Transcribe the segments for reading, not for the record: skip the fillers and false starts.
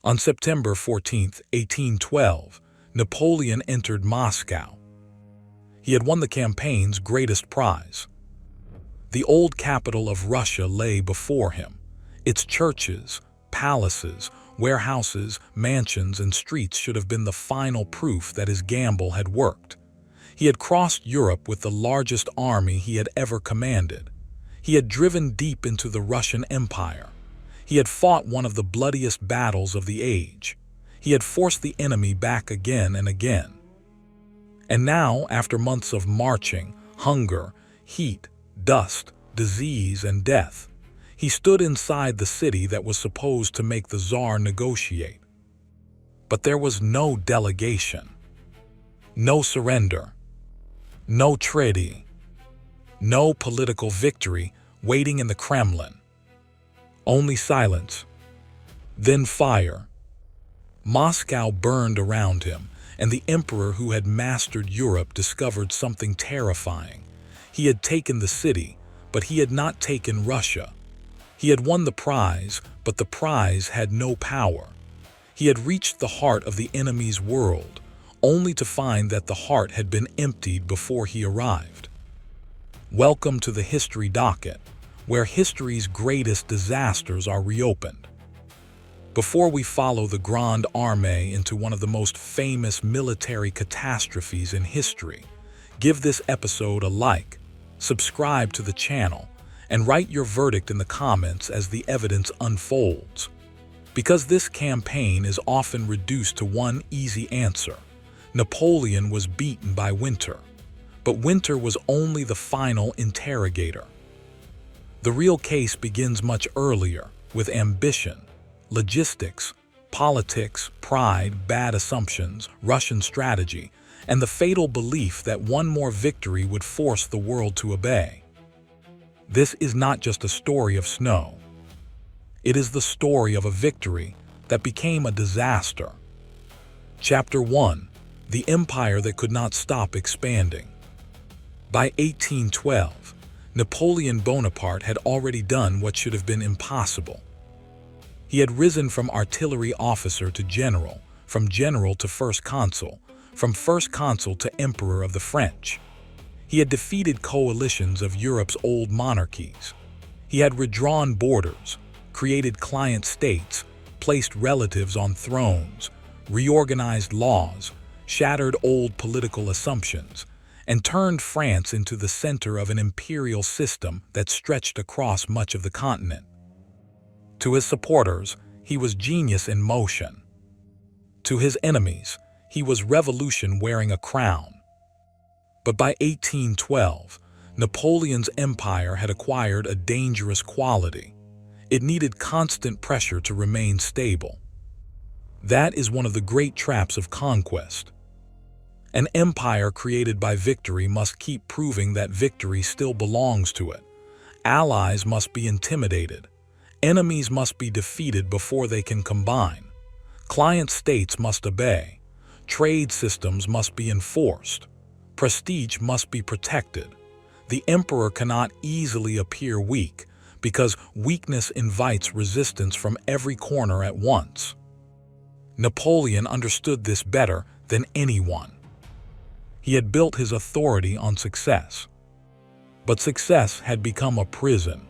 On September 14, 1812, Napoleon entered Moscow. He had won the campaign's greatest prize. The old capital of Russia lay before him. Its churches, palaces, warehouses, mansions, and streets should have been the final proof that his gamble had worked. He had crossed Europe with the largest army he had ever commanded. He had driven deep into the Russian Empire. He had fought one of the bloodiest battles of the age. He had forced the enemy back again and again. And now, after months of marching, hunger, heat, dust, disease, and death, he stood inside the city that was supposed to make the Tsar negotiate. But there was no delegation, no surrender, no treaty, no political victory waiting in the Kremlin. Only silence, then fire. Moscow burned around him, and the emperor who had mastered Europe discovered something terrifying. He had taken the city, but he had not taken Russia. He had won the prize, but the prize had no power. He had reached the heart of the enemy's world, only to find that the heart had been emptied before he arrived. Welcome to the History Docket, where history's greatest disasters are reopened. Before we follow the Grande Armée into one of the most famous military catastrophes in history, give this episode a like, subscribe to the channel, and write your verdict in the comments as the evidence unfolds. Because this campaign is often reduced to one easy answer, Napoleon was beaten by winter. But winter was only the final interrogator. The real case begins much earlier, with ambition, logistics, politics, pride, bad assumptions, Russian strategy, and the fatal belief that one more victory would force the world to obey. This is not just a story of snow. It is the story of a victory that became a disaster. Chapter 1: The Empire that could not stop expanding. By 1812, Napoleon Bonaparte had already done what should have been impossible. He had risen from artillery officer to general, from general to first consul, from first consul to emperor of the French. He had defeated coalitions of Europe's old monarchies. He had redrawn borders, created client states, placed relatives on thrones, reorganized laws, shattered old political assumptions, and turned France into the center of an imperial system that stretched across much of the continent. To his supporters, he was genius in motion. To his enemies, he was revolution wearing a crown. But by 1812, Napoleon's empire had acquired a dangerous quality. It needed constant pressure to remain stable. That is one of the great traps of conquest. An empire created by victory must keep proving that victory still belongs to it. Allies must be intimidated. Enemies must be defeated before they can combine. Client states must obey. Trade systems must be enforced. Prestige must be protected. The emperor cannot easily appear weak, because weakness invites resistance from every corner at once. Napoleon understood this better than anyone. He had built his authority on success. But success had become a prison.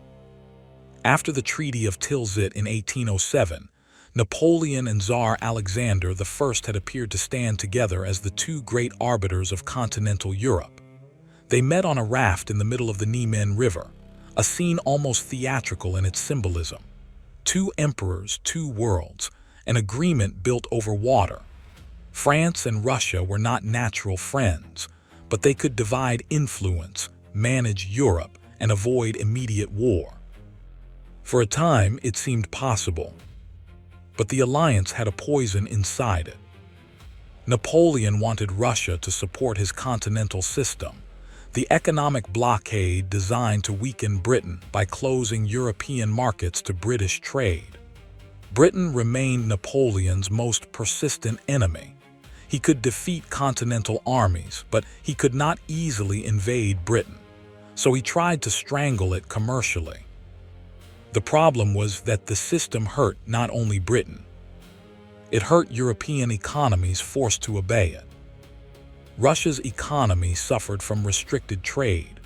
After the Treaty of Tilsit in 1807, Napoleon and Tsar Alexander I had appeared to stand together as the two great arbiters of continental Europe. They met on a raft in the middle of the Niemen River, a scene almost theatrical in its symbolism. Two emperors, two worlds, an agreement built over water. France and Russia were not natural friends, but they could divide influence, manage Europe, and avoid immediate war. For a time, it seemed possible, but the alliance had a poison inside it. Napoleon wanted Russia to support his continental system, the economic blockade designed to weaken Britain by closing European markets to British trade. Britain remained Napoleon's most persistent enemy. He could defeat continental armies, but he could not easily invade Britain, so he tried to strangle it commercially. The problem was that the system hurt not only Britain. It hurt European economies forced to obey it. Russia's economy suffered from restricted trade.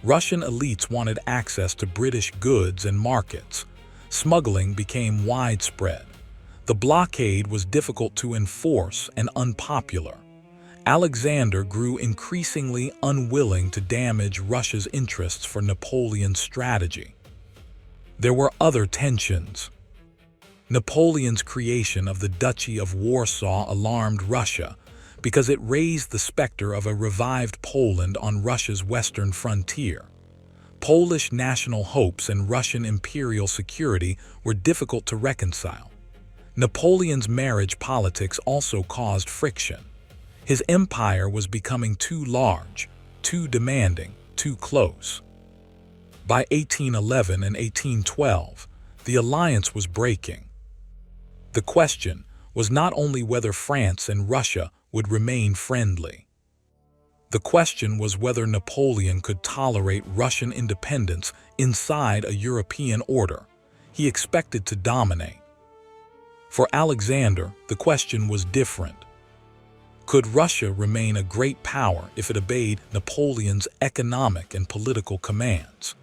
Russian elites wanted access to British goods and markets. Smuggling became widespread. The blockade was difficult to enforce and unpopular. Alexander grew increasingly unwilling to damage Russia's interests for Napoleon's strategy. There were other tensions. Napoleon's creation of the Duchy of Warsaw alarmed Russia because it raised the specter of a revived Poland on Russia's western frontier. Polish national hopes and Russian imperial security were difficult to reconcile. Napoleon's marriage politics also caused friction. His empire was becoming too large, too demanding, too close. By 1811 and 1812, the alliance was breaking. The question was not only whether France and Russia would remain friendly. The question was whether Napoleon could tolerate Russian independence inside a European order. He expected to dominate. For Alexander, the question was different. Could Russia remain a great power if it obeyed Napoleon's economic and political commands?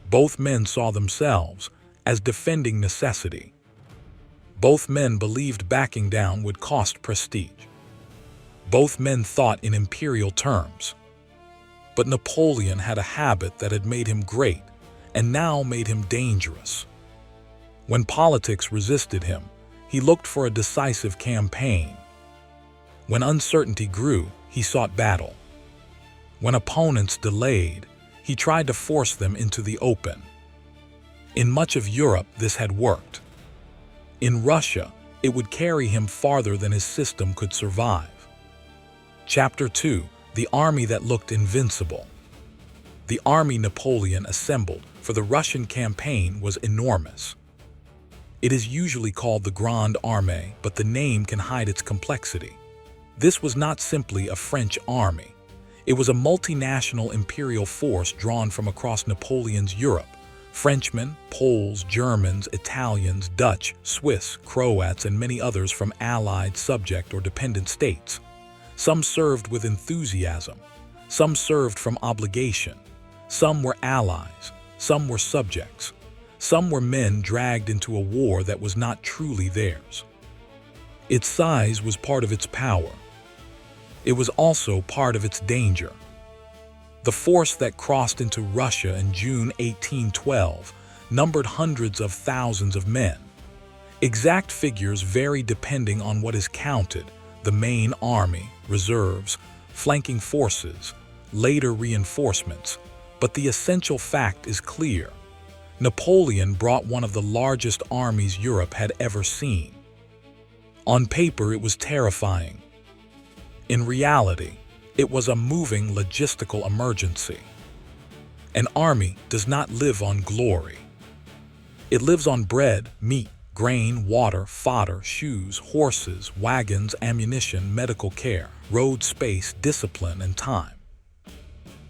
Both men saw themselves as defending necessity. Both men believed backing down would cost prestige. Both men thought in imperial terms. But Napoleon had a habit that had made him great and now made him dangerous. When politics resisted him, he looked for a decisive campaign. When uncertainty grew, he sought battle. When opponents delayed, he tried to force them into the open. In much of Europe, this had worked. In Russia, it would carry him farther than his system could survive. Chapter 2: The Army That Looked Invincible. The army Napoleon assembled for the Russian campaign was enormous. It is usually called the Grande Armée, but the name can hide its complexity. This was not simply a French army. It was a multinational imperial force drawn from across Napoleon's Europe. Frenchmen, Poles, Germans, Italians, Dutch, Swiss, Croats, and many others from allied, subject, or dependent states. Some served with enthusiasm. Some served from obligation. Some were allies. Some were subjects. Some were men dragged into a war that was not truly theirs. Its size was part of its power. It was also part of its danger. The force that crossed into Russia in June 1812 numbered hundreds of thousands of men. Exact figures vary depending on what is counted: the main army, reserves, flanking forces, later reinforcements. But the essential fact is clear. Napoleon brought one of the largest armies Europe had ever seen. On paper, it was terrifying. In reality, it was a moving logistical emergency. An army does not live on glory. It lives on bread, meat, grain, water, fodder, shoes, horses, wagons, ammunition, medical care, road space, discipline, and time.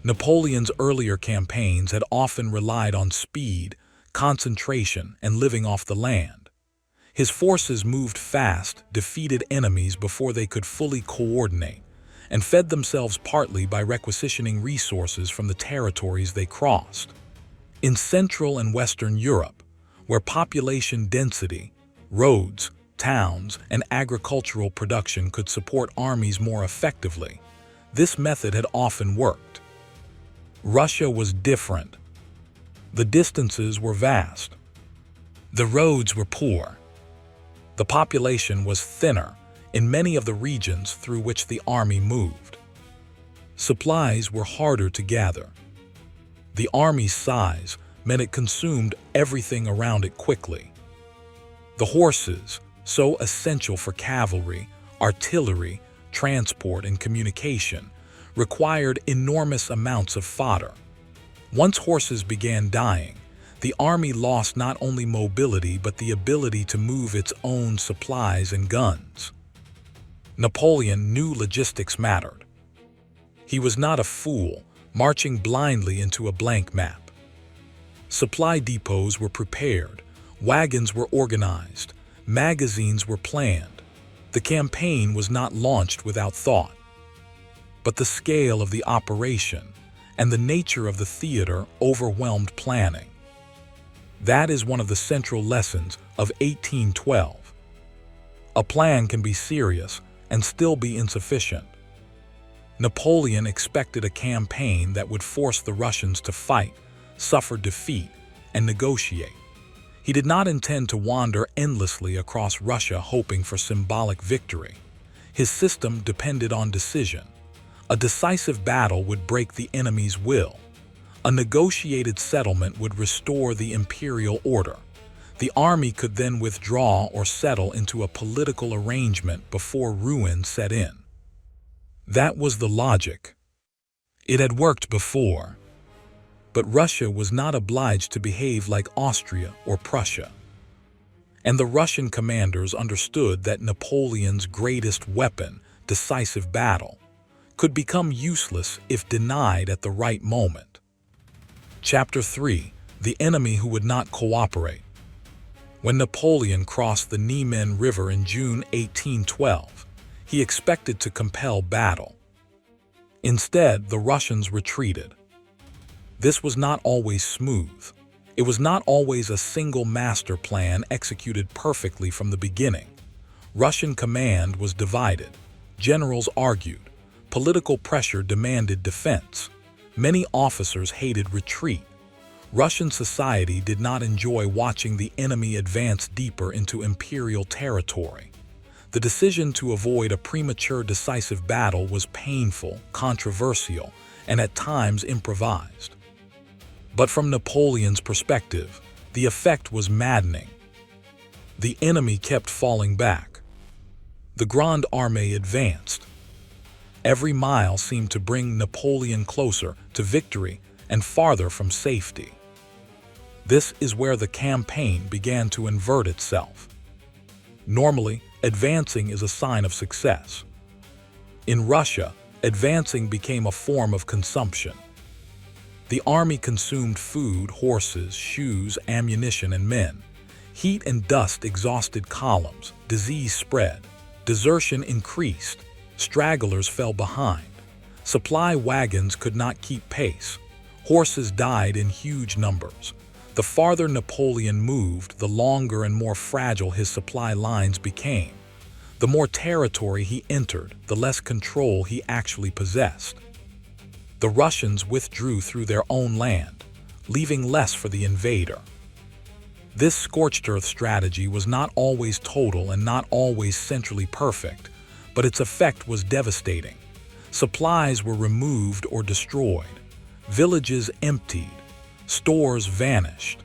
Napoleon's earlier campaigns had often relied on speed, concentration, and living off the land. His forces moved fast, defeated enemies before they could fully coordinate, and fed themselves partly by requisitioning resources from the territories they crossed. In Central and Western Europe, where population density, roads, towns, and agricultural production could support armies more effectively, this method had often worked. Russia was different. The distances were vast. The roads were poor. The population was thinner in many of the regions through which the army moved. Supplies were harder to gather. The army's size meant it consumed everything around it quickly. The horses, so essential for cavalry, artillery, transport, and communication, required enormous amounts of fodder. Once horses began dying, the army lost not only mobility but the ability to move its own supplies and guns. Napoleon knew logistics mattered. He was not a fool, marching blindly into a blank map. Supply depots were prepared, wagons were organized, Magazines were planned. The campaign was not launched without thought. But the scale of the operation and the nature of the theater overwhelmed planning. That is one of the central lessons of 1812. A plan can be serious and still be insufficient. Napoleon expected a campaign that would force the Russians to fight, suffer defeat, and negotiate. He did not intend to wander endlessly across Russia hoping for symbolic victory. His system depended on decision. A decisive battle would break the enemy's will. A negotiated settlement would restore the imperial order. The army could then withdraw or settle into a political arrangement before ruin set in. That was the logic. It had worked before. But Russia was not obliged to behave like Austria or Prussia. And the Russian commanders understood that Napoleon's greatest weapon, decisive battle, could become useless if denied at the right moment. Chapter 3. The enemy who would not cooperate. When Napoleon crossed the Niemen River in June 1812, he expected to compel battle. Instead, the Russians retreated. This was not always smooth. It was not always a single master plan executed perfectly from the beginning. Russian command was divided. Generals argued. Political pressure demanded defense. Many officers hated retreat. Russian society did not enjoy watching the enemy advance deeper into imperial territory. The decision to avoid a premature decisive battle was painful, controversial, and at times improvised. But from Napoleon's perspective, the effect was maddening. The enemy kept falling back. The Grande Armée advanced. Every mile seemed to bring Napoleon closer to victory and farther from safety. This is where the campaign began to invert itself. Normally, advancing is a sign of success. In Russia, advancing became a form of consumption. The army consumed food, horses, shoes, ammunition, and men. Heat and dust exhausted columns, disease spread, desertion increased, stragglers fell behind. Supply wagons could not keep pace. Horses died in huge numbers. The farther Napoleon moved, the longer and more fragile his supply lines became. The more territory he entered, the less control he actually possessed. The Russians withdrew through their own land, leaving less for the invader. This scorched earth strategy was not always total and not always centrally perfect, but its effect was devastating. Supplies were removed or destroyed. Villages emptied. Stores vanished.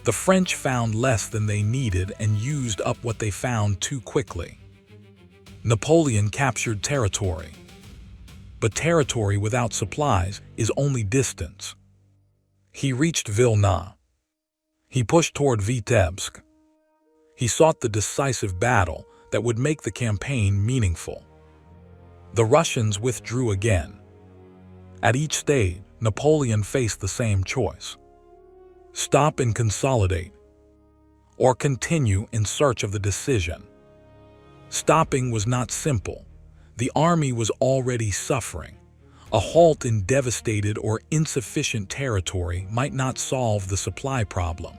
The French found less than they needed and used up what they found too quickly. Napoleon captured territory. But territory without supplies is only distance. He reached Vilna. He pushed toward Vitebsk. He sought the decisive battle that would make the campaign meaningful. The Russians withdrew again. At each stage, Napoleon faced the same choice. Stop and consolidate, or continue in search of the decision. Stopping was not simple. The army was already suffering. A halt in devastated or insufficient territory might not solve the supply problem.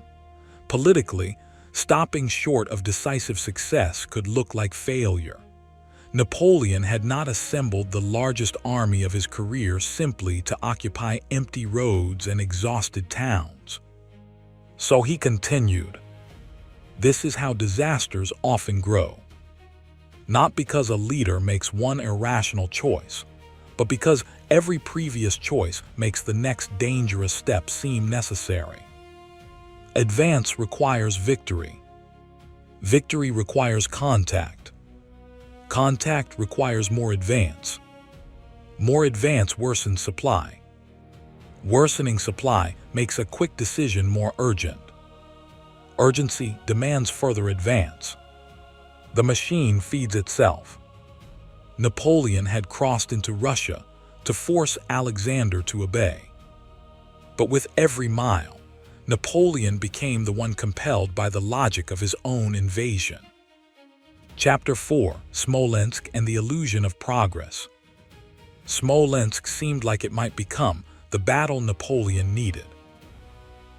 Politically, stopping short of decisive success could look like failure. Napoleon had not assembled the largest army of his career simply to occupy empty roads and exhausted towns. So he continued. This is how disasters often grow. Not because a leader makes one irrational choice, but because every previous choice makes the next dangerous step seem necessary. Advance requires victory. Victory requires contact. Contact requires more advance. More advance worsens supply. Worsening supply makes a quick decision more urgent. Urgency demands further advance. The machine feeds itself. Napoleon had crossed into Russia to force Alexander to obey. But with every mile, Napoleon became the one compelled by the logic of his own invasion. Chapter 4: Smolensk and the Illusion of Progress. Smolensk seemed like it might become the battle Napoleon needed.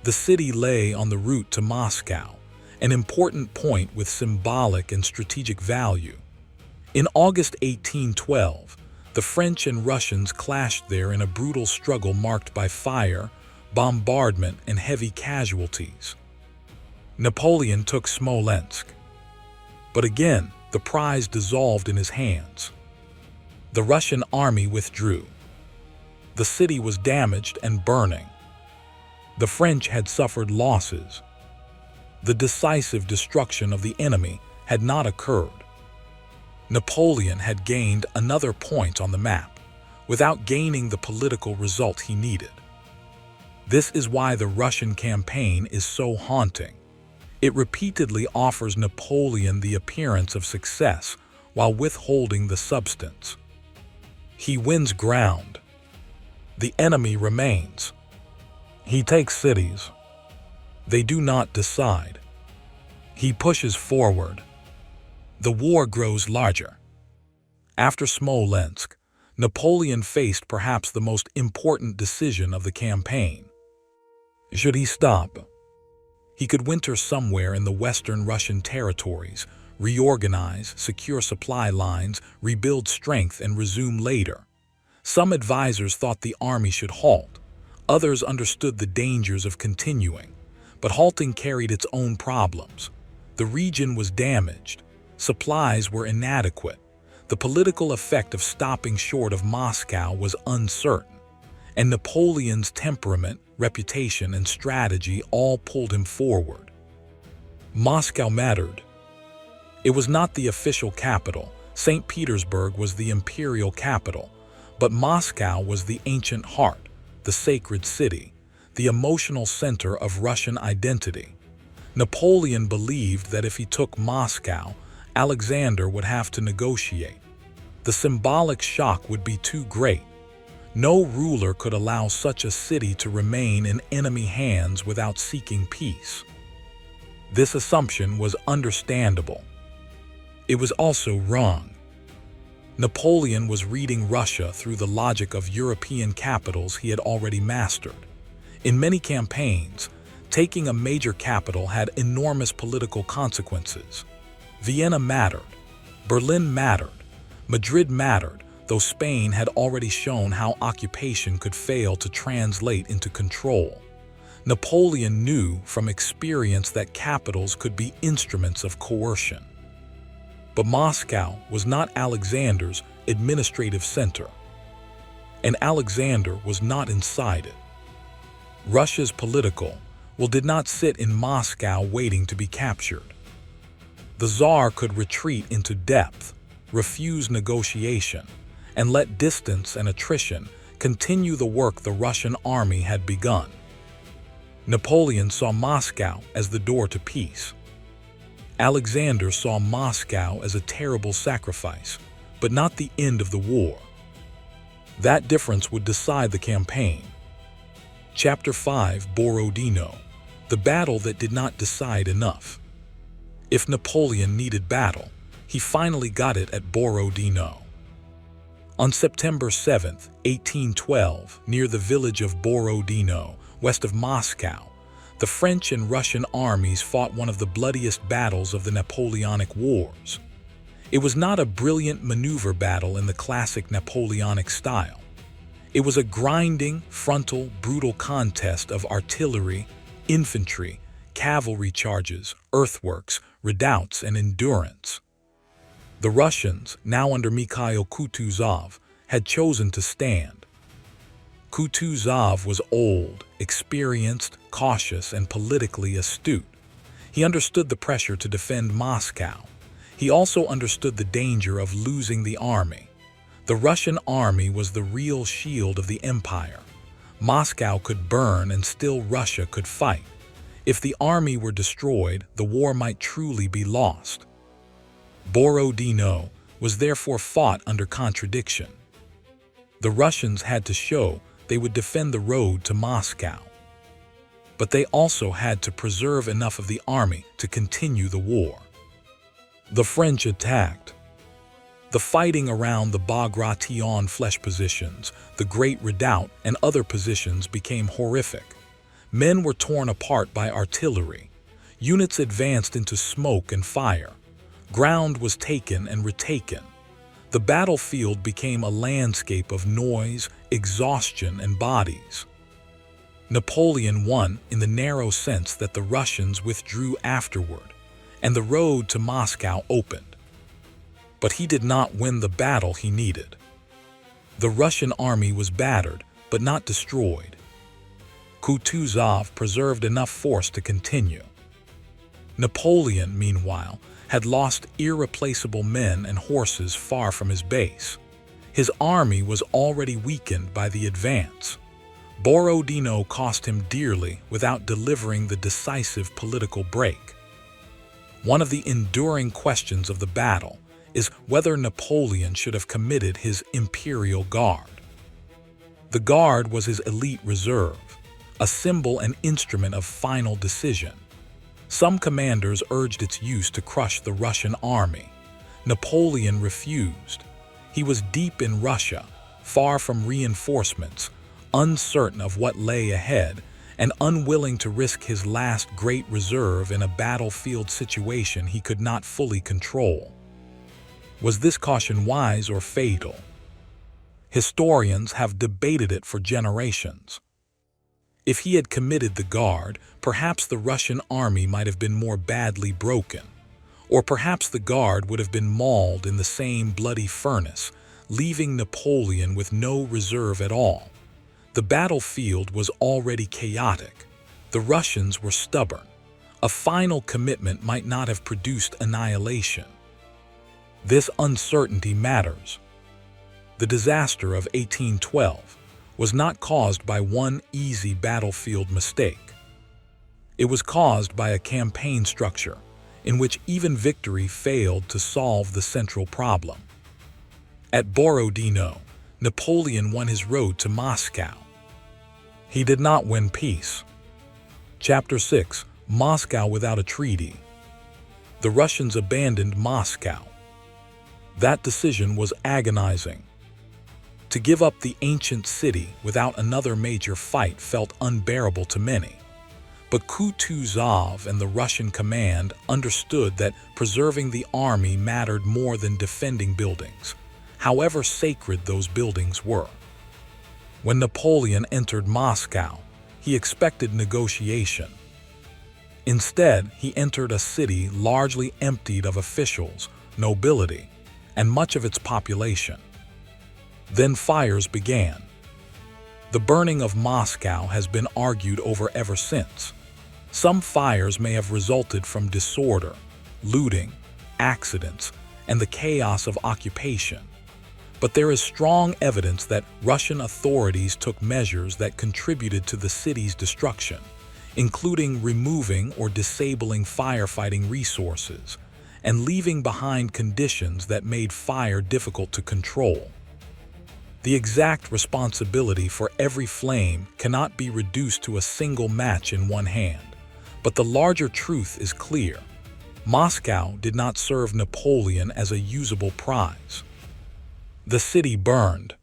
The city lay on the route to Moscow, an important point with symbolic and strategic value. In August 1812, the French and Russians clashed there in a brutal struggle marked by fire, bombardment, and heavy casualties. Napoleon took Smolensk. But again, the prize dissolved in his hands. The Russian army withdrew. The city was damaged and burning. The French had suffered losses. The decisive destruction of the enemy had not occurred. Napoleon had gained another point on the map, without gaining the political result he needed. This is why the Russian campaign is so haunting. It repeatedly offers Napoleon the appearance of success while withholding the substance. He wins ground. The enemy remains. He takes cities. They do not decide. He pushes forward. The war grows larger. After Smolensk, Napoleon faced perhaps the most important decision of the campaign. Should he stop? He could winter somewhere in the western Russian territories, reorganize, secure supply lines, rebuild strength, and resume later. Some advisors thought the army should halt. Others understood the dangers of continuing. But halting carried its own problems. The region was damaged. Supplies were inadequate. The political effect of stopping short of Moscow was uncertain. And Napoleon's temperament, reputation, and strategy all pulled him forward. Moscow mattered. It was not the official capital. St. Petersburg was the imperial capital. But Moscow was the ancient heart, the sacred city, the emotional center of Russian identity. Napoleon believed that if he took Moscow, Alexander would have to negotiate. The symbolic shock would be too great. No ruler could allow such a city to remain in enemy hands without seeking peace. This assumption was understandable. It was also wrong. Napoleon was reading Russia through the logic of European capitals he had already mastered. In many campaigns, taking a major capital had enormous political consequences. Vienna mattered. Berlin mattered. Madrid mattered, though Spain had already shown how occupation could fail to translate into control. Napoleon knew from experience that capitals could be instruments of coercion. But Moscow was not Alexander's administrative center, and Alexander was not inside it. Russia's political will did not sit in Moscow waiting to be captured. The Tsar could retreat into depth, refuse negotiation, and let distance and attrition continue the work the Russian army had begun. Napoleon saw Moscow as the door to peace. Alexander saw Moscow as a terrible sacrifice, but not the end of the war. That difference would decide the campaign. Chapter 5: Borodino, the battle that did not decide enough. If Napoleon needed battle, he finally got it at Borodino. On September 7, 1812, near the village of Borodino, west of Moscow, the French and Russian armies fought one of the bloodiest battles of the Napoleonic Wars. It was not a brilliant maneuver battle in the classic Napoleonic style. It was a grinding, frontal, brutal contest of artillery, infantry, cavalry charges, earthworks, redoubts, and endurance. The Russians, now under Mikhail Kutuzov, had chosen to stand. Kutuzov was old, experienced, cautious, and politically astute. He understood the pressure to defend Moscow. He also understood the danger of losing the army. The Russian army was the real shield of the empire. Moscow could burn and still Russia could fight. If the army were destroyed, the war might truly be lost. Borodino was therefore fought under contradiction. The Russians had to show they would defend the road to Moscow. But they also had to preserve enough of the army to continue the war. The French attacked. The fighting around the Bagration flesh positions, the Great Redoubt, and other positions became horrific. Men were torn apart by artillery. Units advanced into smoke and fire. Ground was taken and retaken. The battlefield became a landscape of noise, exhaustion, and bodies. Napoleon won in the narrow sense that the Russians withdrew afterward, and the road to Moscow opened. But he did not win the battle he needed. The Russian army was battered, but not destroyed. Kutuzov preserved enough force to continue. Napoleon, meanwhile, had lost irreplaceable men and horses far from his base. His army was already weakened by the advance. Borodino cost him dearly without delivering the decisive political break. One of the enduring questions of the battle is whether Napoleon should have committed his imperial guard. The guard was his elite reserve, a symbol and instrument of final decision. Some commanders urged its use to crush the Russian army. Napoleon refused. He was deep in Russia, far from reinforcements, uncertain of what lay ahead, and unwilling to risk his last great reserve in a battlefield situation he could not fully control. Was this caution wise or fatal? Historians have debated it for generations. If he had committed the guard, perhaps the Russian army might have been more badly broken, or perhaps the guard would have been mauled in the same bloody furnace, leaving Napoleon with no reserve at all. The battlefield was already chaotic. The Russians were stubborn. A final commitment might not have produced annihilation. This uncertainty matters. The disaster of 1812 was not caused by one easy battlefield mistake. It was caused by a campaign structure in which even victory failed to solve the central problem. At Borodino, Napoleon won his road to Moscow. He did not win peace. Chapter 6: Moscow without a treaty. The Russians abandoned Moscow. That decision was agonizing. To give up the ancient city without another major fight felt unbearable to many. But Kutuzov and the Russian command understood that preserving the army mattered more than defending buildings, however sacred those buildings were. When Napoleon entered Moscow, he expected negotiation. Instead, he entered a city largely emptied of officials, nobility, and much of its population. Then fires began. The burning of Moscow has been argued over ever since. Some fires may have resulted from disorder, looting, accidents, and the chaos of occupation. But there is strong evidence that Russian authorities took measures that contributed to the city's destruction, including removing or disabling firefighting resources and leaving behind conditions that made fire difficult to control. The exact responsibility for every flame cannot be reduced to a single match in one hand, but the larger truth is clear. Moscow did not serve Napoleon as a usable prize. The city burned.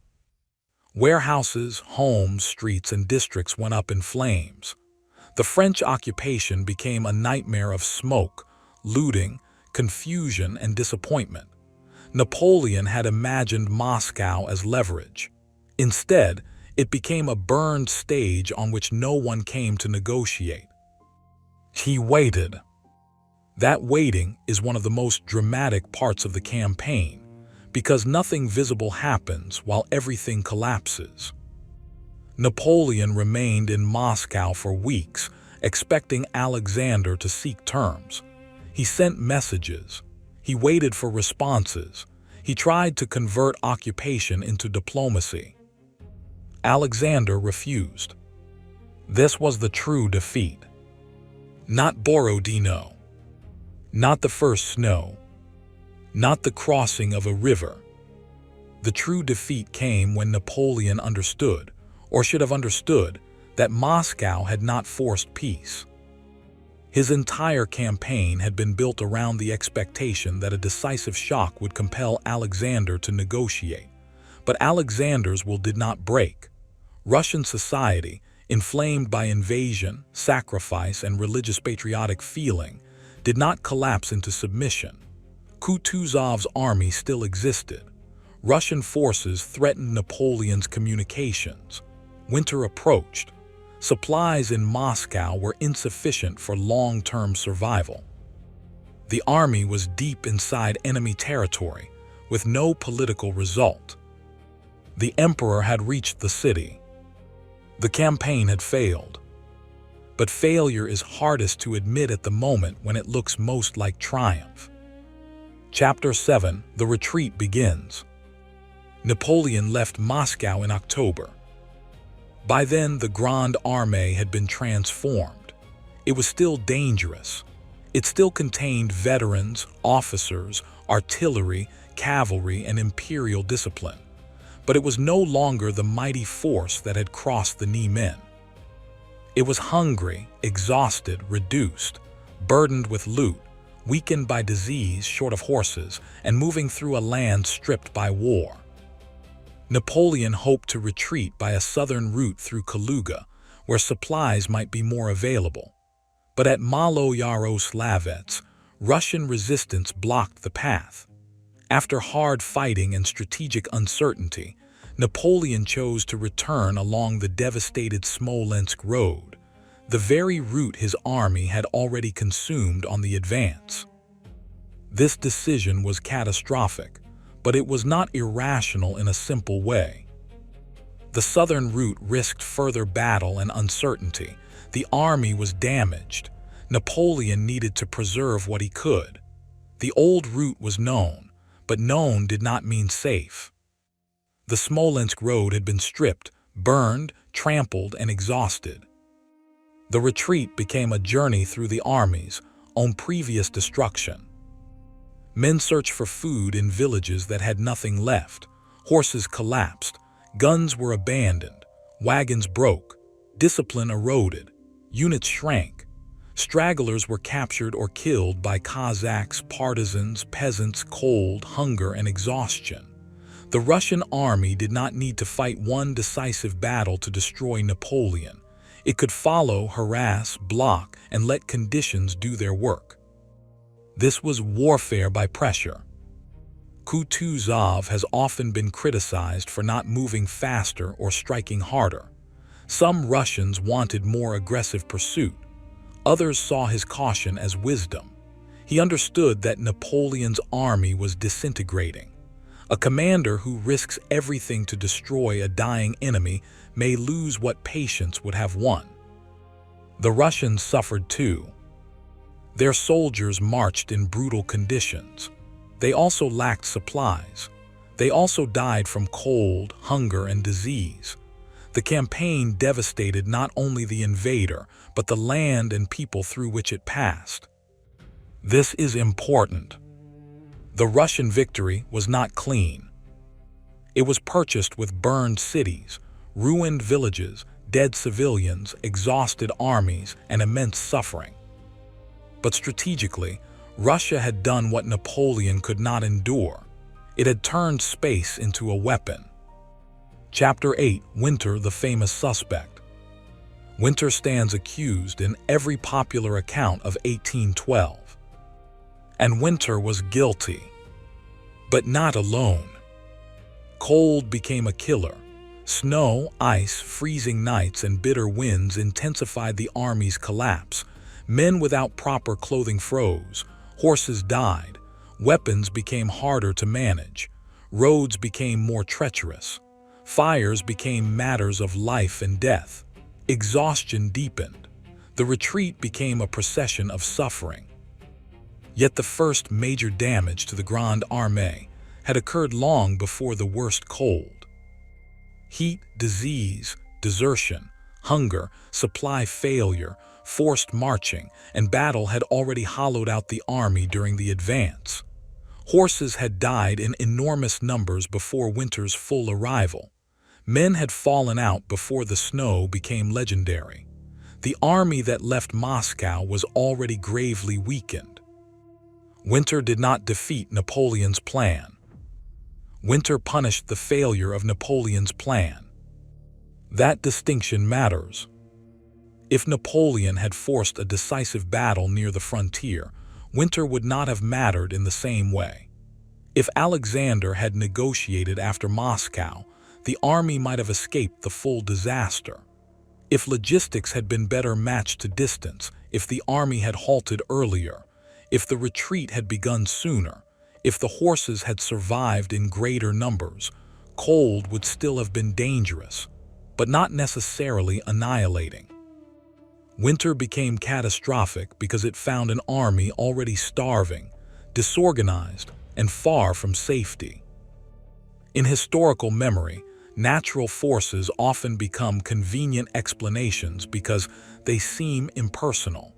Warehouses, homes, streets, and districts went up in flames. The French occupation became a nightmare of smoke, looting, confusion, and disappointment. Napoleon had imagined Moscow as leverage. Instead, it became a burned stage on which no one came to negotiate. He waited. That waiting is one of the most dramatic parts of the campaign, because nothing visible happens while everything collapses. Napoleon remained in Moscow for weeks, expecting Alexander to seek terms. He sent messages. He waited for responses. He tried to convert occupation into diplomacy. Alexander refused. This was the true defeat. Not Borodino. Not the first snow. Not the crossing of a river. The true defeat came when Napoleon understood, or should have understood, that Moscow had not forced peace. His entire campaign had been built around the expectation that a decisive shock would compel Alexander to negotiate. But Alexander's will did not break. Russian society, inflamed by invasion, sacrifice, and religious patriotic feeling, did not collapse into submission. Kutuzov's army still existed. Russian forces threatened Napoleon's communications. Winter approached. Supplies in Moscow were insufficient for long-term survival. The army was deep inside enemy territory, with no political result. The emperor had reached the city. The campaign had failed. But failure is hardest to admit at the moment when it looks most like triumph. Chapter 7: The Retreat begins. Napoleon left Moscow in October. By then, the Grande Armée had been transformed. It was still dangerous. It still contained veterans, officers, artillery, cavalry, and imperial discipline. But it was no longer the mighty force that had crossed the Niemen. It was hungry, exhausted, reduced, burdened with loot, weakened by disease short of horses, and moving through a land stripped by war. Napoleon hoped to retreat by a southern route through Kaluga, where supplies might be more available. But at Maloyaroslavets, Russian resistance blocked the path. After hard fighting and strategic uncertainty, Napoleon chose to return along the devastated Smolensk road, the very route his army had already consumed on the advance. This decision was catastrophic, but it was not irrational in a simple way. The southern route risked further battle and uncertainty. The army was damaged. Napoleon needed to preserve what he could. The old route was known, but known did not mean safe. The Smolensk road had been stripped, burned, trampled, and exhausted. The retreat became a journey through the army's own previous destruction. Men searched for food in villages that had nothing left. Horses collapsed. Guns were abandoned. Wagons broke. Discipline eroded. Units shrank. Stragglers were captured or killed by Cossacks, partisans, peasants, cold, hunger, and exhaustion. The Russian army did not need to fight one decisive battle to destroy Napoleon. It could follow, harass, block, and let conditions do their work. This was warfare by pressure. Kutuzov has often been criticized for not moving faster or striking harder. Some Russians wanted more aggressive pursuit. Others saw his caution as wisdom. He understood that Napoleon's army was disintegrating. A commander who risks everything to destroy a dying enemy may lose what patience would have won. The Russians suffered too. Their soldiers marched in brutal conditions. They also lacked supplies. They also died from cold, hunger, and disease. The campaign devastated not only the invader, but the land and people through which it passed. This is important. The Russian victory was not clean. It was purchased with burned cities, ruined villages, dead civilians, exhausted armies, and immense suffering. But strategically, Russia had done what Napoleon could not endure. It had turned space into a weapon. Chapter 8: Winter, the famous suspect. Winter stands accused in every popular account of 1812. And Winter was guilty. But not alone. Cold became a killer. Snow, ice, freezing nights, and bitter winds intensified the army's collapse. Men without proper clothing froze. Horses died. Weapons became harder to manage. Roads became more treacherous. Fires became matters of life and death. Exhaustion deepened. The retreat became a procession of suffering. Yet the first major damage to the Grande Armée had occurred long before the worst cold. Heat, disease, desertion, hunger, supply failure, forced marching, and battle had already hollowed out the army during the advance. Horses had died in enormous numbers before winter's full arrival. Men had fallen out before the snow became legendary. The army that left Moscow was already gravely weakened. Winter did not defeat Napoleon's plan. Winter punished the failure of Napoleon's plan. That distinction matters. If Napoleon had forced a decisive battle near the frontier, winter would not have mattered in the same way. If Alexander had negotiated after Moscow, the army might have escaped the full disaster. If logistics had been better matched to distance, if the army had halted earlier, if the retreat had begun sooner, if the horses had survived in greater numbers, cold would still have been dangerous, but not necessarily annihilating. Winter became catastrophic because it found an army already starving, disorganized, and far from safety. In historical memory, natural forces often become convenient explanations because they seem impersonal.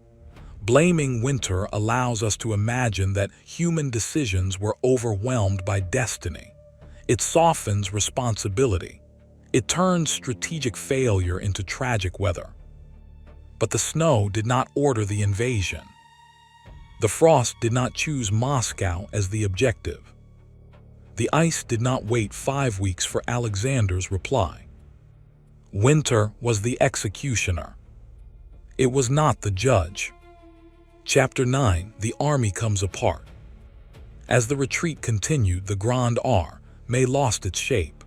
Blaming winter allows us to imagine that human decisions were overwhelmed by destiny. It softens responsibility. It turns strategic failure into tragic weather. But the snow did not order the invasion. The frost did not choose Moscow as the objective. The ice did not wait 5 weeks for Alexander's reply. Winter was the executioner. It was not the judge. Chapter 9. The army comes apart. As the retreat continued, the Grande Armée lost its shape.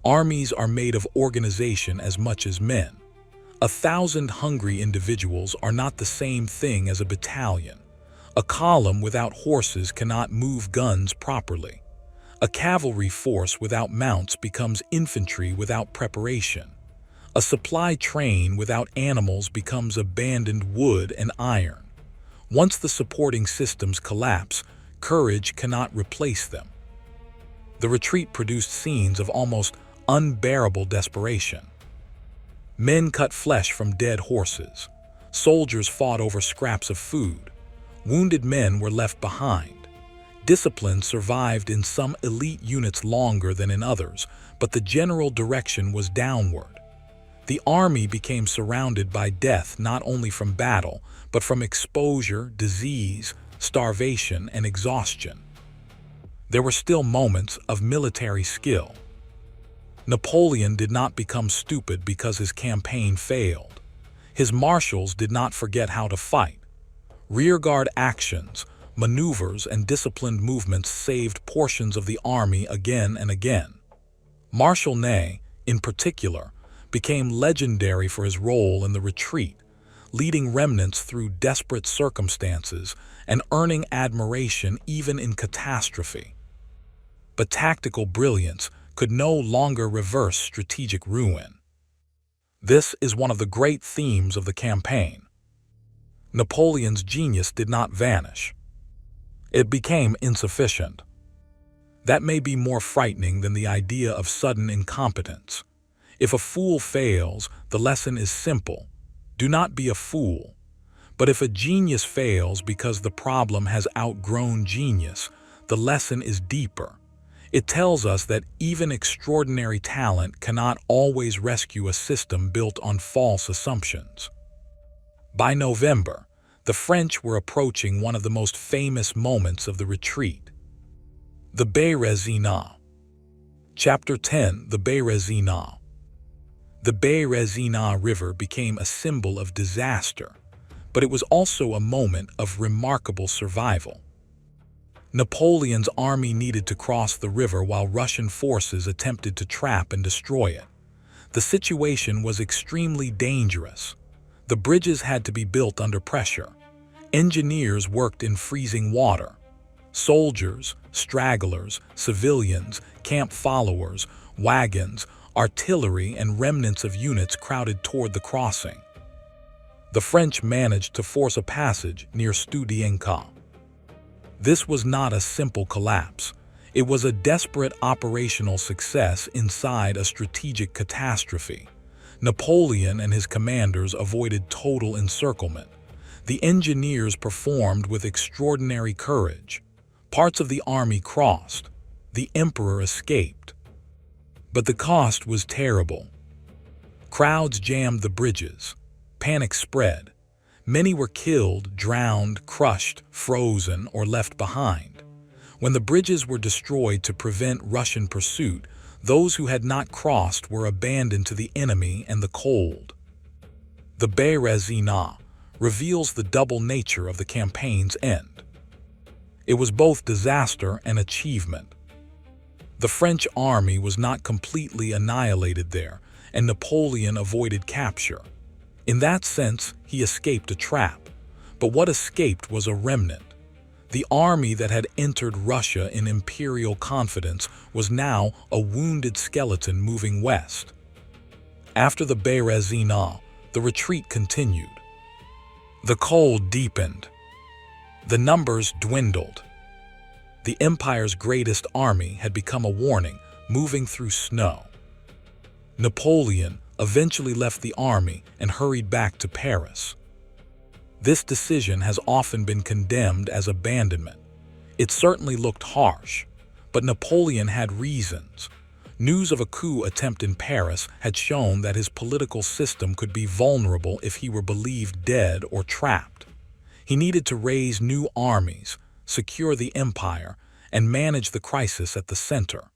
Armies are made of organization as much as men. 1,000 hungry individuals are not the same thing as a battalion. A column without horses cannot move guns properly. A cavalry force without mounts becomes infantry without preparation. A supply train without animals becomes abandoned wood and iron. Once the supporting systems collapse, courage cannot replace them. The retreat produced scenes of almost unbearable desperation. Men cut flesh from dead horses. Soldiers fought over scraps of food. Wounded men were left behind. Discipline survived in some elite units longer than in others, but the general direction was downward. The army became surrounded by death not only from battle, but from exposure, disease, starvation, and exhaustion. There were still moments of military skill. Napoleon did not become stupid because his campaign failed. His marshals did not forget how to fight. Rearguard actions, maneuvers, and disciplined movements saved portions of the army again and again. Marshal Ney, in particular, became legendary for his role in the retreat, leading remnants through desperate circumstances and earning admiration even in catastrophe. But tactical brilliance could no longer reverse strategic ruin. This is one of the great themes of the campaign. Napoleon's genius did not vanish. It became insufficient. That may be more frightening than the idea of sudden incompetence. If a fool fails, the lesson is simple: do not be a fool. But if a genius fails because the problem has outgrown genius, the lesson is deeper. It tells us that even extraordinary talent cannot always rescue a system built on false assumptions. By November, the French were approaching one of the most famous moments of the retreat. The Berezina. Chapter 10. The Berezina. The Berezina River became a symbol of disaster, but it was also a moment of remarkable survival. Napoleon's army needed to cross the river while Russian forces attempted to trap and destroy it. The situation was extremely dangerous. The bridges had to be built under pressure. Engineers worked in freezing water. Soldiers, stragglers, civilians, camp followers, wagons, artillery, and remnants of units crowded toward the crossing. The French managed to force a passage near Studienka. This was not a simple collapse. It was a desperate operational success inside a strategic catastrophe. Napoleon and his commanders avoided total encirclement. The engineers performed with extraordinary courage. Parts of the army crossed. The emperor escaped. But the cost was terrible. Crowds jammed the bridges. Panic spread. Many were killed, drowned, crushed, frozen, or left behind. When the bridges were destroyed to prevent Russian pursuit, those who had not crossed were abandoned to the enemy and the cold. The Berezina reveals the double nature of the campaign's end. It was both disaster and achievement. The French army was not completely annihilated there, and Napoleon avoided capture. In that sense, he escaped a trap. But what escaped was a remnant. The army that had entered Russia in imperial confidence was now a wounded skeleton moving west. After the Berezina, the retreat continued. The cold deepened. The numbers dwindled. The empire's greatest army had become a warning, moving through snow. Napoleon eventually left the army and hurried back to Paris. This decision has often been condemned as abandonment. It certainly looked harsh, but Napoleon had reasons. News of a coup attempt in Paris had shown that his political system could be vulnerable if he were believed dead or trapped. He needed to raise new armies, secure the empire, and manage the crisis at the center.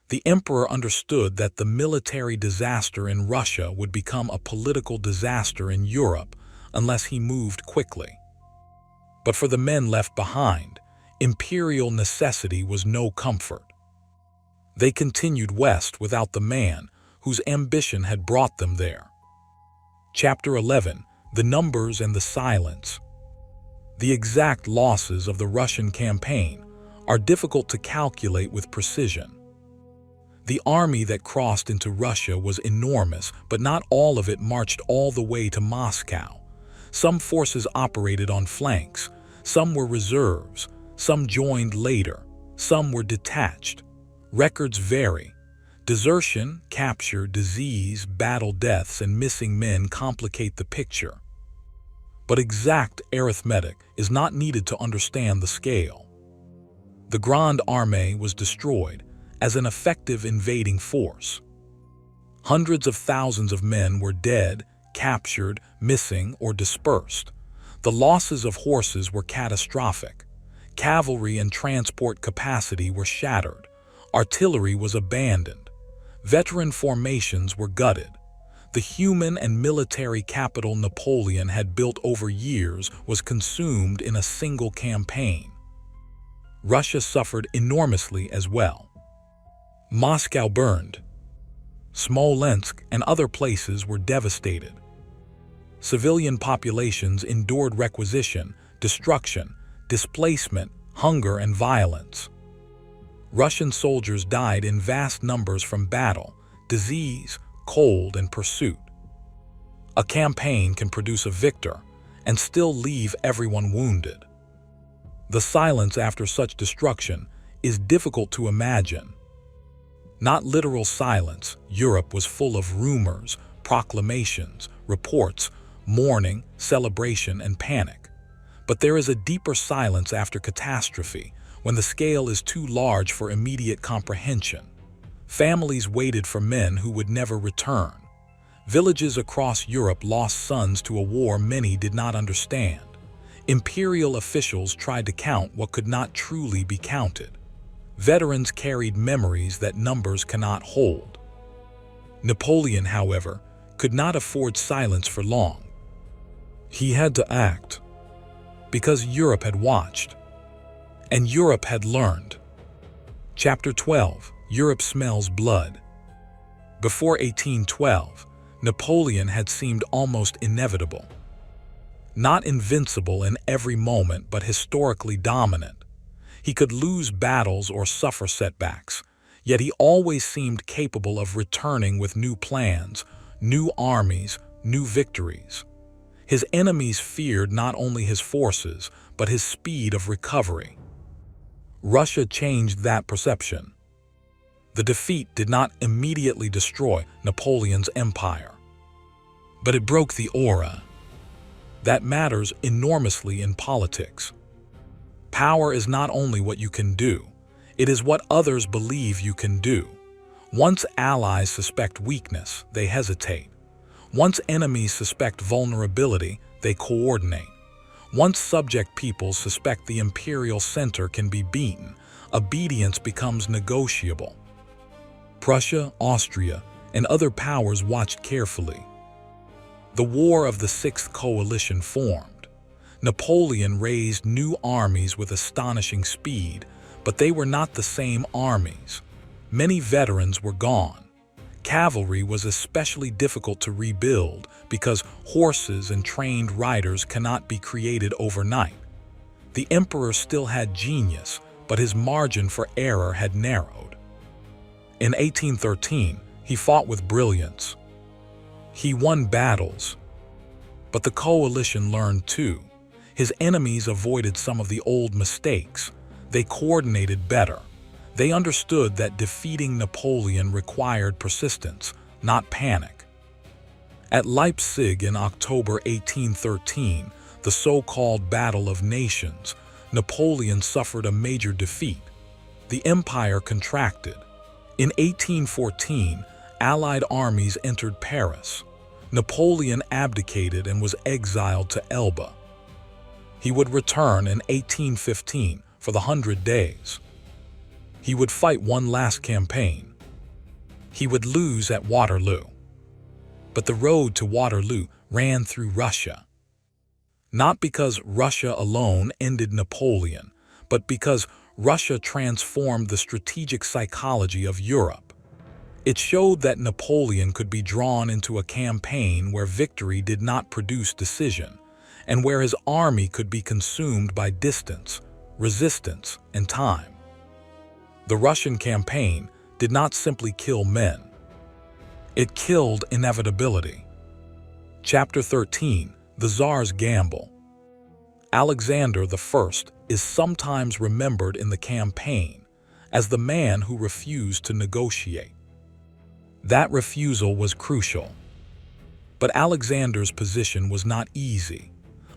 The emperor understood that the military disaster in Russia would become a political disaster in Europe unless he moved quickly. But for the men left behind, imperial necessity was no comfort. They continued west without the man whose ambition had brought them there. Chapter 11: The Numbers and the Silence. The exact losses of the Russian campaign are difficult to calculate with precision. The army that crossed into Russia was enormous, but not all of it marched all the way to Moscow. Some forces operated on flanks, some were reserves, some joined later, some were detached. Records vary. Desertion, capture, disease, battle deaths, and missing men complicate the picture. But exact arithmetic is not needed to understand the scale. The Grande Armée was destroyed as an effective invading force. Hundreds of thousands of men were dead, captured, missing, or dispersed. The losses of horses were catastrophic. Cavalry and transport capacity were shattered. Artillery was abandoned. Veteran formations were gutted. The human and military capital Napoleon had built over years was consumed in a single campaign. Russia suffered enormously as well. Moscow burned. Smolensk and other places were devastated. Civilian populations endured requisition, destruction, displacement, hunger, and violence. Russian soldiers died in vast numbers from battle, disease, cold, and pursuit. A campaign can produce a victor and still leave everyone wounded. The silence after such destruction is difficult to imagine. Not literal silence, Europe was full of rumors, proclamations, reports, mourning, celebration, and panic. But there is a deeper silence after catastrophe, when the scale is too large for immediate comprehension. Families waited for men who would never return. Villages across Europe lost sons to a war many did not understand. Imperial officials tried to count what could not truly be counted. Veterans carried memories that numbers cannot hold. Napoleon, however, could not afford silence for long. He had to act, because Europe had watched, and Europe had learned. Chapter 12: Europe Smells Blood. Before 1812, Napoleon had seemed almost inevitable. Not invincible in every moment, but historically dominant. He could lose battles or suffer setbacks, yet he always seemed capable of returning with new plans, new armies, new victories. His enemies feared not only his forces, but his speed of recovery. Russia changed that perception. The defeat did not immediately destroy Napoleon's empire, but it broke the aura. That matters enormously in politics. Power is not only what you can do, it is what others believe you can do. Once allies suspect weakness, they hesitate. Once enemies suspect vulnerability, they coordinate. Once subject peoples suspect the imperial center can be beaten, obedience becomes negotiable. Prussia, Austria, and other powers watched carefully. The War of the Sixth Coalition formed. Napoleon raised new armies with astonishing speed, but they were not the same armies. Many veterans were gone. Cavalry was especially difficult to rebuild because horses and trained riders cannot be created overnight. The emperor still had genius, but his margin for error had narrowed. In 1813, he fought with brilliance. He won battles. But the coalition learned too. His enemies avoided some of the old mistakes. They coordinated better. They understood that defeating Napoleon required persistence, not panic. At Leipzig in October 1813, the so-called Battle of Nations, Napoleon suffered a major defeat. The empire contracted. In 1814, Allied armies entered Paris. Napoleon abdicated and was exiled to Elba. He would return in 1815 for the 100 Days. He would fight one last campaign. He would lose at Waterloo. But the road to Waterloo ran through Russia. Not because Russia alone ended Napoleon, but because Russia transformed the strategic psychology of Europe. It showed that Napoleon could be drawn into a campaign where victory did not produce decision, and where his army could be consumed by distance, resistance, and time. The Russian campaign did not simply kill men. It killed inevitability. Chapter 13, The Tsar's Gamble. Alexander I is sometimes remembered in the campaign as the man who refused to negotiate. That refusal was crucial. But Alexander's position was not easy.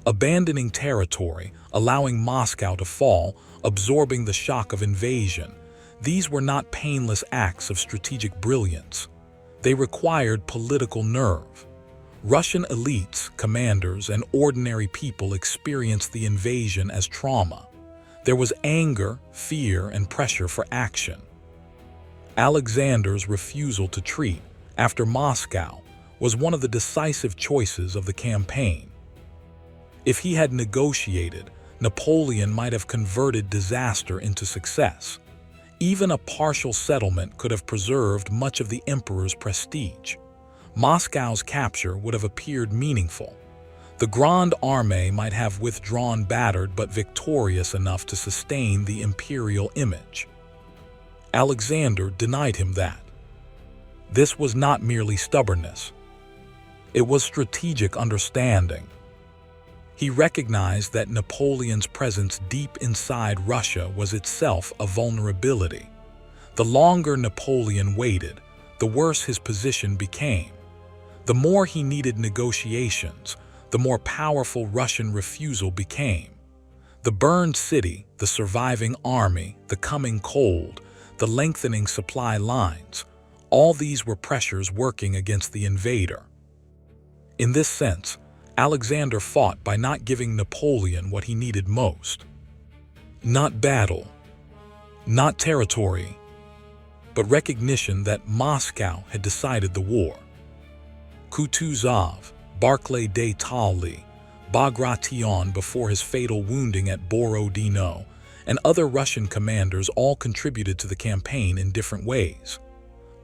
Abandoning territory, allowing Moscow to fall, absorbing the shock of invasion, these were not painless acts of strategic brilliance. They required political nerve. Russian elites, commanders, and ordinary people experienced the invasion as trauma. There was anger, fear, and pressure for action. Alexander's refusal to treat, after Moscow, was one of the decisive choices of the campaign. If he had negotiated, Napoleon might have converted disaster into success. Even a partial settlement could have preserved much of the emperor's prestige. Moscow's capture would have appeared meaningful. The Grande Armée might have withdrawn battered but victorious enough to sustain the imperial image. Alexander denied him that. This was not merely stubbornness. It was strategic understanding. He recognized that Napoleon's presence deep inside Russia was itself a vulnerability. The longer Napoleon waited, the worse his position became. The more he needed negotiations, the more powerful Russian refusal became. The burned city, the surviving army, the coming cold, the lengthening supply lines, all these were pressures working against the invader. In this sense, Alexander fought by not giving Napoleon what he needed most. Not battle, not territory, but recognition that Moscow had decided the war. Kutuzov, Barclay de Tolly, Bagration before his fatal wounding at Borodino, and other Russian commanders all contributed to the campaign in different ways.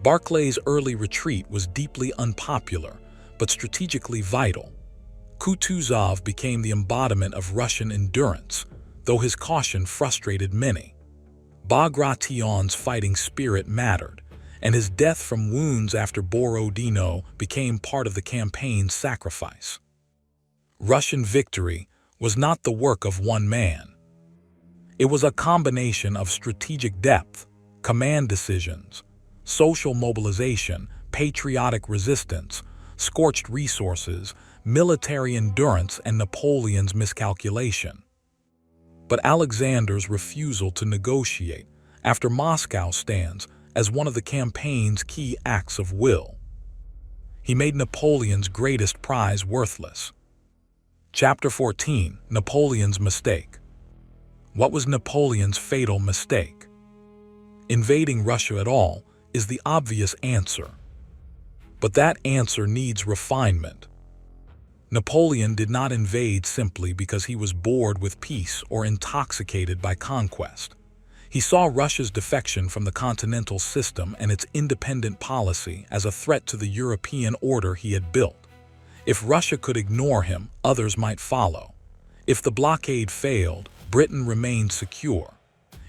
Barclay's early retreat was deeply unpopular, but strategically vital. Kutuzov became the embodiment of Russian endurance, though his caution frustrated many. Bagration's fighting spirit mattered, and his death from wounds after Borodino became part of the campaign's sacrifice. Russian victory was not the work of one man. It was a combination of strategic depth, command decisions, social mobilization, patriotic resistance, scorched resources, military endurance, and Napoleon's miscalculation. But Alexander's refusal to negotiate after Moscow stands as one of the campaign's key acts of will. He made Napoleon's greatest prize worthless. Chapter 14. Napoleon's Mistake. What was Napoleon's fatal mistake? Invading Russia at all is the obvious answer. But that answer needs refinement. Napoleon did not invade simply because he was bored with peace or intoxicated by conquest. He saw Russia's defection from the Continental System and its independent policy as a threat to the European order he had built. If Russia could ignore him, others might follow. If the blockade failed, Britain remained secure.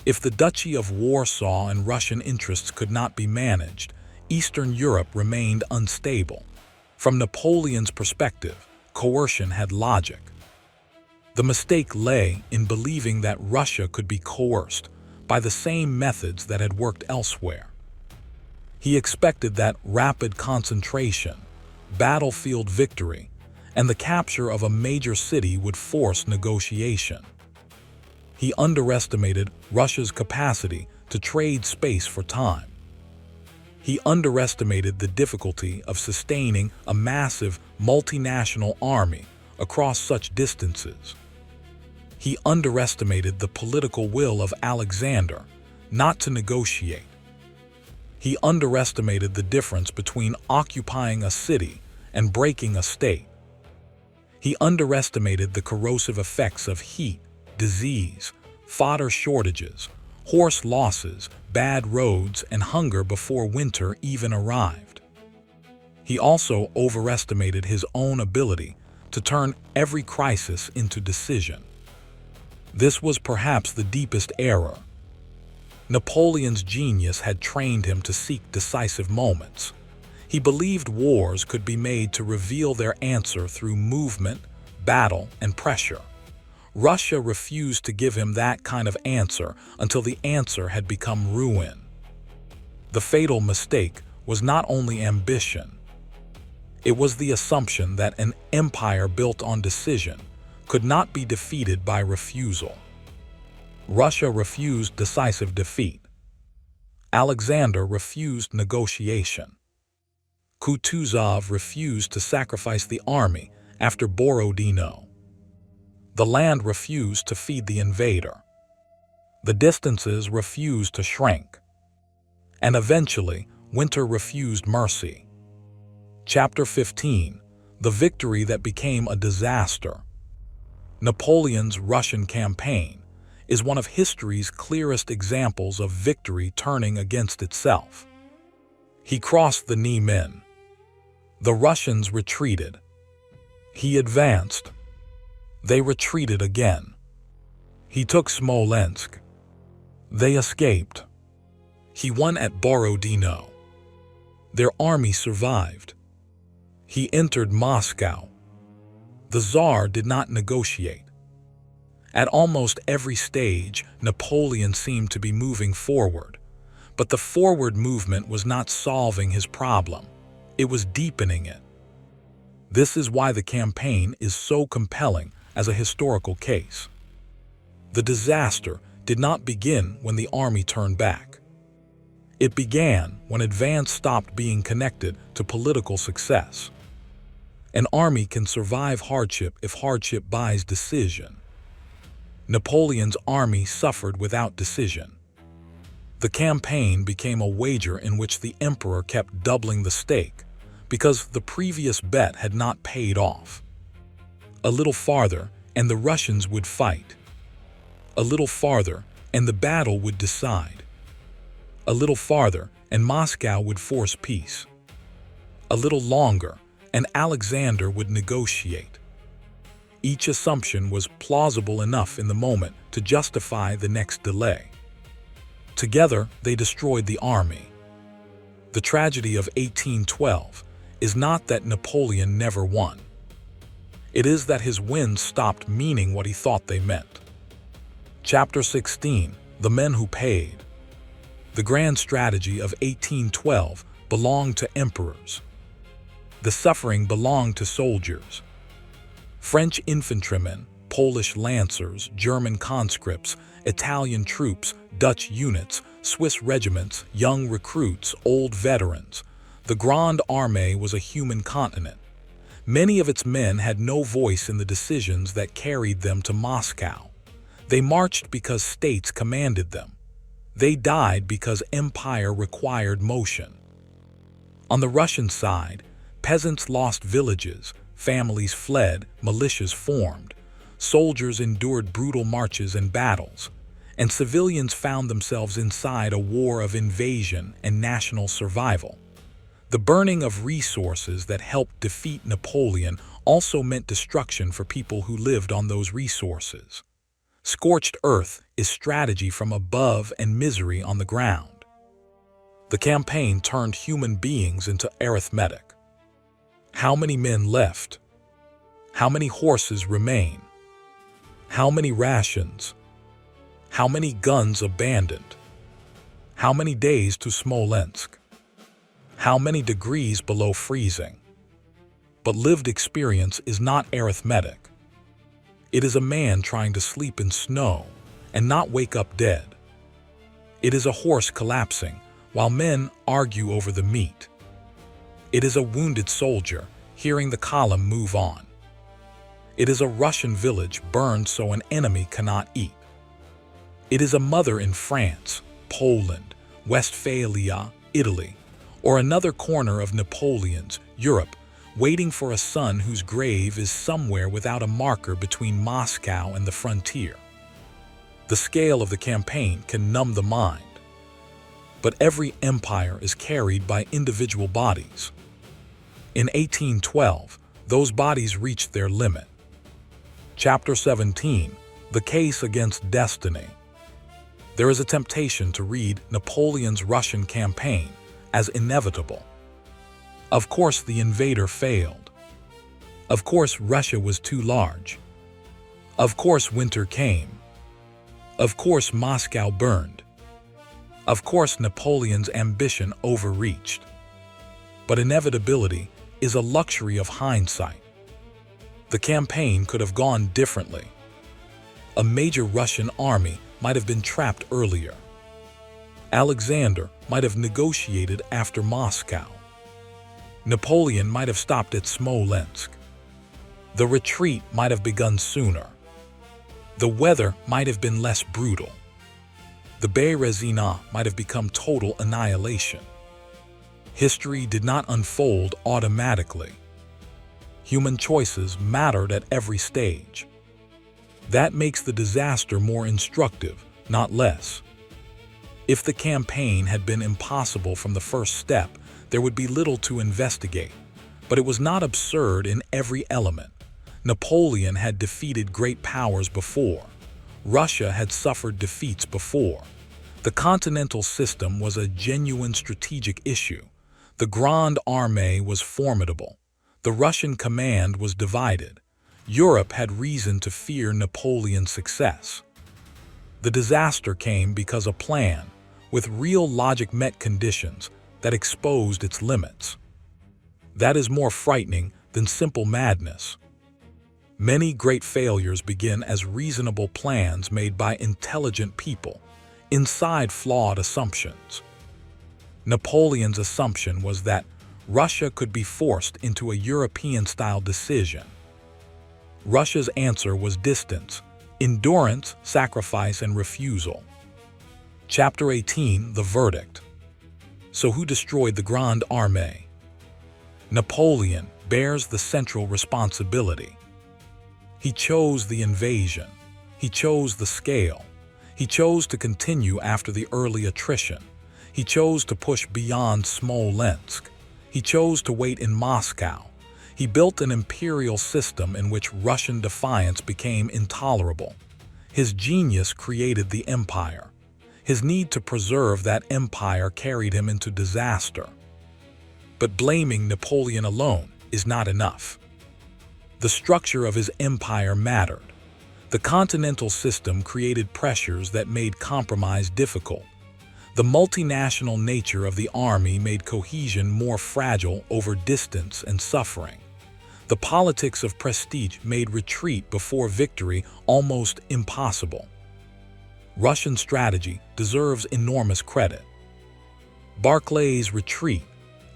If the Duchy of Warsaw and Russian interests could not be managed, Eastern Europe remained unstable. From Napoleon's perspective, coercion had logic. The mistake lay in believing that Russia could be coerced by the same methods that had worked elsewhere. He expected that rapid concentration, battlefield victory, and the capture of a major city would force negotiation. He underestimated Russia's capacity to trade space for time. He underestimated the difficulty of sustaining a massive multinational army across such distances. He underestimated the political will of Alexander not to negotiate. He underestimated the difference between occupying a city and breaking a state. He underestimated the corrosive effects of heat, disease, fodder shortages, horse losses, bad roads, and hunger before winter even arrived. He also overestimated his own ability to turn every crisis into decision. This was perhaps the deepest error. Napoleon's genius had trained him to seek decisive moments. He believed wars could be made to reveal their answer through movement, battle, and pressure. Russia refused to give him that kind of answer until the answer had become ruin. The fatal mistake was not only ambition. It was the assumption that an empire built on decision could not be defeated by refusal. Russia refused decisive defeat. Alexander refused negotiation. Kutuzov refused to sacrifice the army after Borodino. The land refused to feed the invader. The distances refused to shrink. And eventually, winter refused mercy. Chapter 15. The victory that became a disaster. Napoleon's Russian campaign is one of history's clearest examples of victory turning against itself. He crossed the Niemen. The Russians retreated. He advanced. They retreated again. He took Smolensk. They escaped. He won at Borodino. Their army survived. He entered Moscow. The Tsar did not negotiate. At almost every stage, Napoleon seemed to be moving forward. But the forward movement was not solving his problem. It was deepening it. This is why the campaign is so compelling as a historical case. The disaster did not begin when the army turned back. It began when advance stopped being connected to political success. An army can survive hardship if hardship buys decision. Napoleon's army suffered without decision. The campaign became a wager in which the emperor kept doubling the stake because the previous bet had not paid off. A little farther, and the Russians would fight. A little farther, and the battle would decide. A little farther, and Moscow would force peace. A little longer, and Alexander would negotiate. Each assumption was plausible enough in the moment to justify the next delay. Together, they destroyed the army. The tragedy of 1812 is not that Napoleon never won. It is that his wins stopped meaning what he thought they meant. Chapter 16. The Men Who Paid. The grand strategy of 1812 belonged to emperors. The suffering belonged to soldiers. French infantrymen, Polish lancers, German conscripts, Italian troops, Dutch units, Swiss regiments, young recruits, old veterans. The Grande Armée was a human continent. Many of its men had no voice in the decisions that carried them to Moscow. They marched because states commanded them. They died because empire required motion. On the Russian side, peasants lost villages, families fled, militias formed, soldiers endured brutal marches and battles, and civilians found themselves inside a war of invasion and national survival. The burning of resources that helped defeat Napoleon also meant destruction for people who lived on those resources. Scorched earth is strategy from above and misery on the ground. The campaign turned human beings into arithmetic. How many men left? How many horses remain? How many rations? How many guns abandoned? How many days to Smolensk? How many degrees below freezing? But lived experience is not arithmetic. It is a man trying to sleep in snow and not wake up dead. It is a horse collapsing while men argue over the meat. It is a wounded soldier hearing the column move on. It is a Russian village burned so an enemy cannot eat. It is a mother in France, Poland, Westphalia, Italy, or another corner of Napoleon's, Europe, waiting for a son whose grave is somewhere without a marker between Moscow and the frontier. The scale of the campaign can numb the mind. But every empire is carried by individual bodies. In 1812, those bodies reached their limit. Chapter 17, The Case Against Destiny. There is a temptation to read Napoleon's Russian campaign as inevitable. Of course, the invader failed. Of course, Russia was too large. Of course, winter came. Of course, Moscow burned. Of course, Napoleon's ambition overreached. But inevitability is a luxury of hindsight. The campaign could have gone differently. A major Russian army might have been trapped earlier. Alexander might have negotiated after Moscow. Napoleon might have stopped at Smolensk. The retreat might have begun sooner. The weather might have been less brutal. The Berezina might have become total annihilation. History did not unfold automatically. Human choices mattered at every stage. That makes the disaster more instructive, not less. If the campaign had been impossible from the first step, there would be little to investigate. But it was not absurd in every element. Napoleon had defeated great powers before. Russia had suffered defeats before. The Continental System was a genuine strategic issue. The Grande Armée was formidable. The Russian command was divided. Europe had reason to fear Napoleon's success. The disaster came because a plan, with real logic, met conditions that exposed its limits. That is more frightening than simple madness. Many great failures begin as reasonable plans made by intelligent people, inside flawed assumptions. Napoleon's assumption was that Russia could be forced into a European-style decision. Russia's answer was distance, endurance, sacrifice, and refusal. Chapter 18, The Verdict. So who destroyed the Grande Armée? Napoleon bears the central responsibility. He chose the invasion. He chose the scale. He chose to continue after the early attrition. He chose to push beyond Smolensk. He chose to wait in Moscow. He built an imperial system in which Russian defiance became intolerable. His genius created the empire. His need to preserve that empire carried him into disaster. But blaming Napoleon alone is not enough. The structure of his empire mattered. The Continental System created pressures that made compromise difficult. The multinational nature of the army made cohesion more fragile over distance and suffering. The politics of prestige made retreat before victory almost impossible. Russian strategy deserves enormous credit. Barclay's retreat,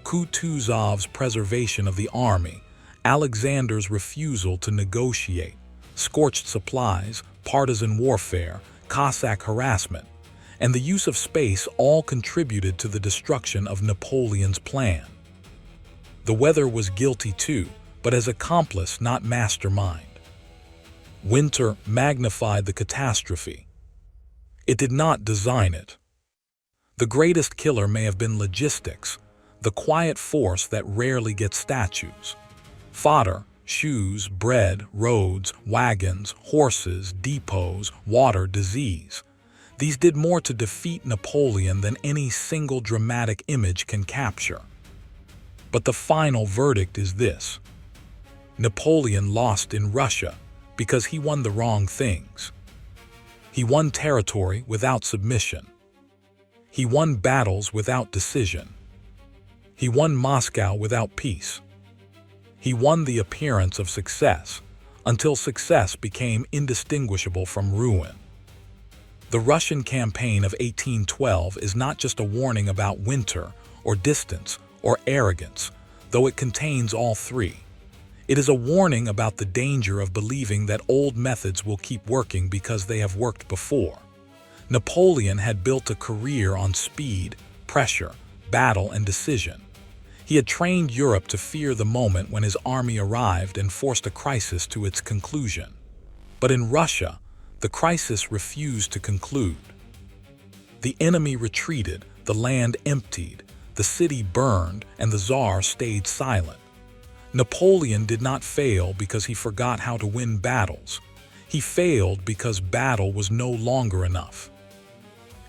Kutuzov's preservation of the army, Alexander's refusal to negotiate, scorched supplies, partisan warfare, Cossack harassment, and the use of space all contributed to the destruction of Napoleon's plan. The weather was guilty too, but as accomplice, not mastermind. Winter magnified the catastrophe. It did not design it. The greatest killer may have been logistics, the quiet force that rarely gets statues. Fodder, shoes, bread, roads, wagons, horses, depots, water, disease. These did more to defeat Napoleon than any single dramatic image can capture. But the final verdict is this: Napoleon lost in Russia because he won the wrong things. He won territory without submission. He won battles without decision. He won Moscow without peace. He won the appearance of success until success became indistinguishable from ruin. The Russian campaign of 1812 is not just a warning about winter or distance or arrogance, though it contains all three. It is a warning about the danger of believing that old methods will keep working because they have worked before. Napoleon had built a career on speed, pressure, battle, and decision. He had trained Europe to fear the moment when his army arrived and forced a crisis to its conclusion. But in Russia, the crisis refused to conclude. The enemy retreated, the land emptied, the city burned, and the Tsar stayed silent. Napoleon did not fail because he forgot how to win battles. He failed because battle was no longer enough.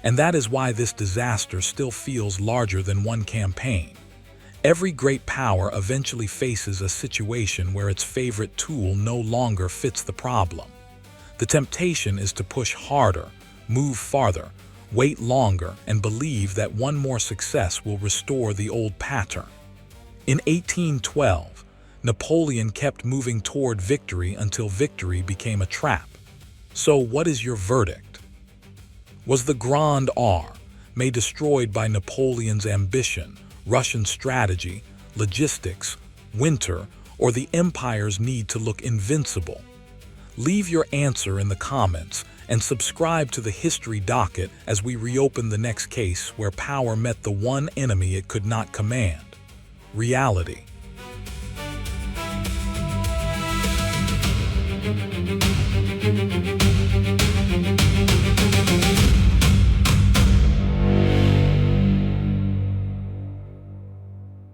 And that is why this disaster still feels larger than one campaign. Every great power eventually faces a situation where its favorite tool no longer fits the problem. The temptation is to push harder, move farther, wait longer, and believe that one more success will restore the old pattern. In 1812, Napoleon kept moving toward victory until victory became a trap. So what is your verdict? Was the Grande Armée destroyed by Napoleon's ambition, Russian strategy, logistics, winter, or the empire's need to look invincible? Leave your answer in the comments and subscribe to the History Docket as we reopen the next case where power met the one enemy it could not command: reality.